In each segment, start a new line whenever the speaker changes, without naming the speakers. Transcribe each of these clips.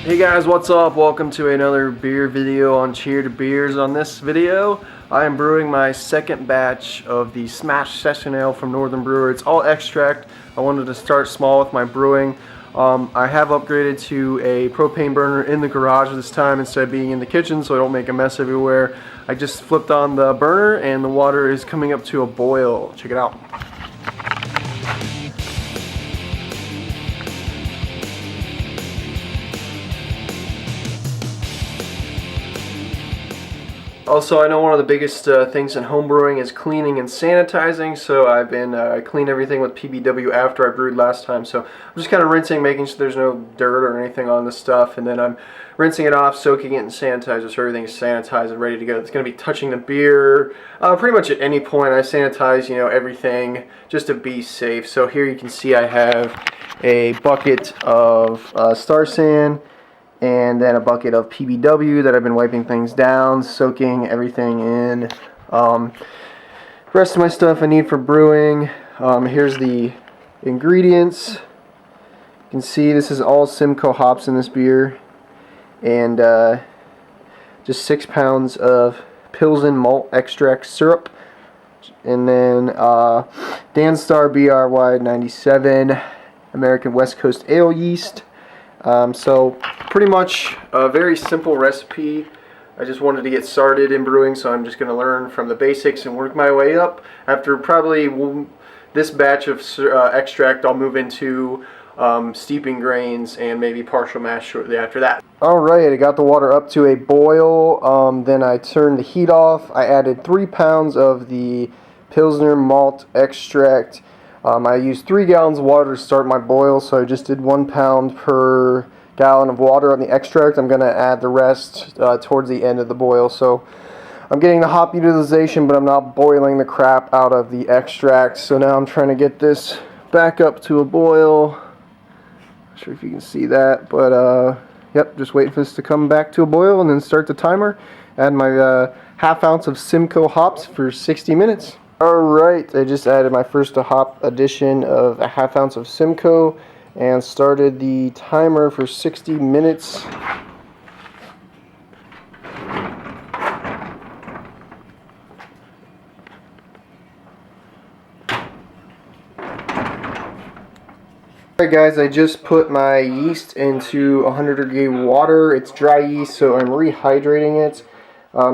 Hey guys, what's up? Welcome to another beer video on Cheer to Beers. On this video, I am brewing my second batch of the Smash Session Ale from Northern Brewer. It's all extract. I wanted to start small with my brewing. I have upgraded to a propane burner in the garage this time instead of being in the kitchen so I don't make a mess everywhere. I just flipped on the burner and the water is coming up to a boil. Check it out. Also, I know one of the biggest things in homebrewing is cleaning and sanitizing, so I've been cleaning everything with PBW after I brewed last time. So I'm just kind of rinsing, making sure there's no dirt or anything on the stuff, and then I'm rinsing it off, soaking it in sanitizer so everything's sanitized and ready to go. It's going to be touching the beer pretty much at any point. I sanitize, everything just to be safe. So here you can see I have a bucket of Star San, and then a bucket of PBW that I've been wiping things down, soaking everything in. Rest of my stuff I need for brewing. Here's the ingredients. You can see this is all Simcoe hops in this beer, and just 6 pounds of Pilsen malt extract syrup, and then Danstar BRY 97 American West Coast ale yeast. So pretty much a very simple recipe. I just wanted to get started in brewing, so I'm just going to learn from the basics and work my way up. After probably this batch of extract, I'll move into steeping grains and maybe partial mash shortly after that. Alright, I got the water up to a boil. Then I turned the heat off. I added 3 pounds of the Pilsner malt extract. I used 3 gallons of water to start my boil, so I just did 1 pound per gallon of water on the extract. I'm going to add the rest towards the end of the boil. So I'm getting the hop utilization, but I'm not boiling the crap out of the extract. So now I'm trying to get this back up to a boil. Not sure if you can see that, but yep, just waiting for this to come back to a boil and then start the timer. Add my half ounce of Simcoe hops for 60 minutes. Alright, I just added my first hop addition of a half ounce of Simcoe and started the timer for 60 minutes. Alright guys, I just put my yeast into 100-degree water. It's dry yeast, so I'm rehydrating it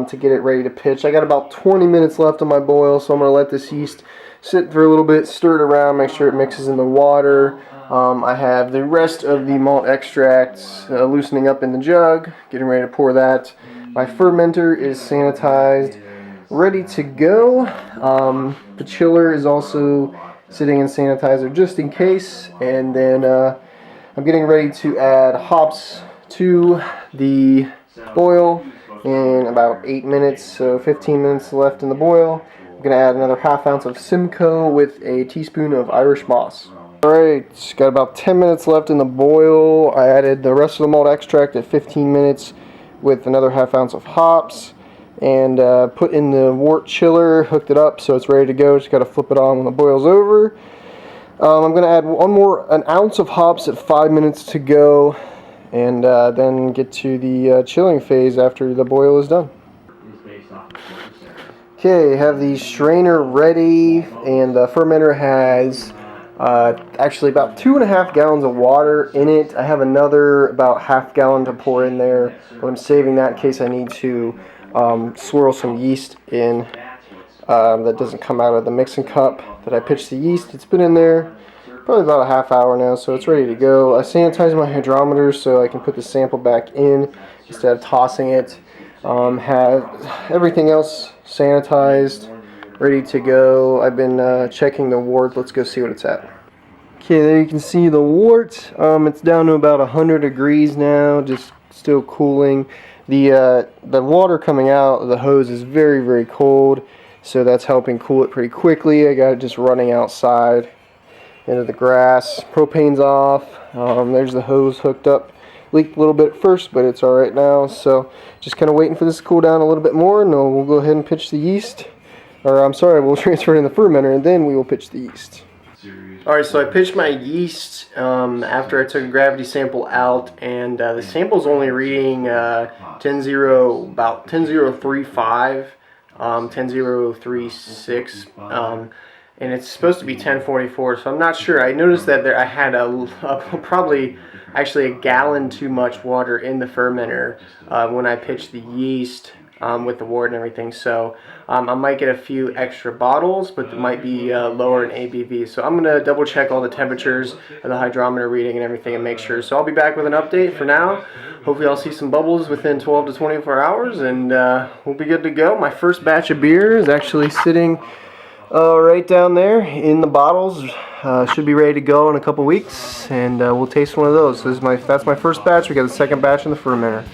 to get it ready to pitch. I got about 20 minutes left on my boil, so I'm going to let this yeast sit for a little bit, stir it around, make sure it mixes in the water. I have the rest of the malt extracts loosening up in the jug, getting ready to pour that. My fermenter is sanitized, ready to go. The chiller is also sitting in sanitizer just in case, and then I'm getting ready to add hops to the boil in about 8 minutes, so 15 minutes left in the boil. I'm going to add another half ounce of Simcoe with a teaspoon of Irish moss. Alright, got about 10 minutes left in the boil. I added the rest of the malt extract at 15 minutes with another half ounce of hops, and put in the wort chiller, hooked it up so it's ready to go. Just got to flip it on when the boil's over. I'm going to add an ounce of hops at 5 minutes to go, and then get to the chilling phase after the boil is done. Okay, have the strainer ready, and the fermenter has actually about 2.5 gallons of water in it. I have another about half gallon to pour in there, but I'm saving that in case I need to swirl some yeast in that doesn't come out of the mixing cup that I pitched the yeast. It's been in there probably about a half hour now, so it's ready to go. I sanitized my hydrometer so I can put the sample back in instead of tossing it. Have everything else sanitized, ready to go. I've been checking the wort. Let's go see what it's at. Okay, there you can see the wort. It's down to about 100 degrees now, just still cooling. The water coming out of the hose is very, very cold, so that's helping cool it pretty quickly. I got it just running outside into the grass. Propane's off. There's the hose hooked up. Leaked a little bit at first, but it's alright now. So just kind of waiting for this to cool down a little bit more, and we'll go ahead and pitch the yeast. Or I'm sorry, we'll transfer it in the fermenter, and then we will pitch the yeast. Alright, so I pitched my yeast after I took a gravity sample out, and the sample's only reading 10.0, about 10.035, 10.036, and it's supposed to be 10.44, so I'm not sure. I noticed that I had probably actually a gallon too much water in the fermenter when I pitched the yeast with the wort and everything, so I might get a few extra bottles, but it might be lower in ABV. So I'm going to double check all the temperatures of the hydrometer reading and everything and make sure. So I'll be back with an update. For now, hopefully I'll see some bubbles within 12 to 24 hours, and we'll be good to go. My first batch of beer is actually sitting right down there in the bottles. Should be ready to go in a couple weeks, and we'll taste one of those. So that's my first batch. We got the second batch in the fermenter.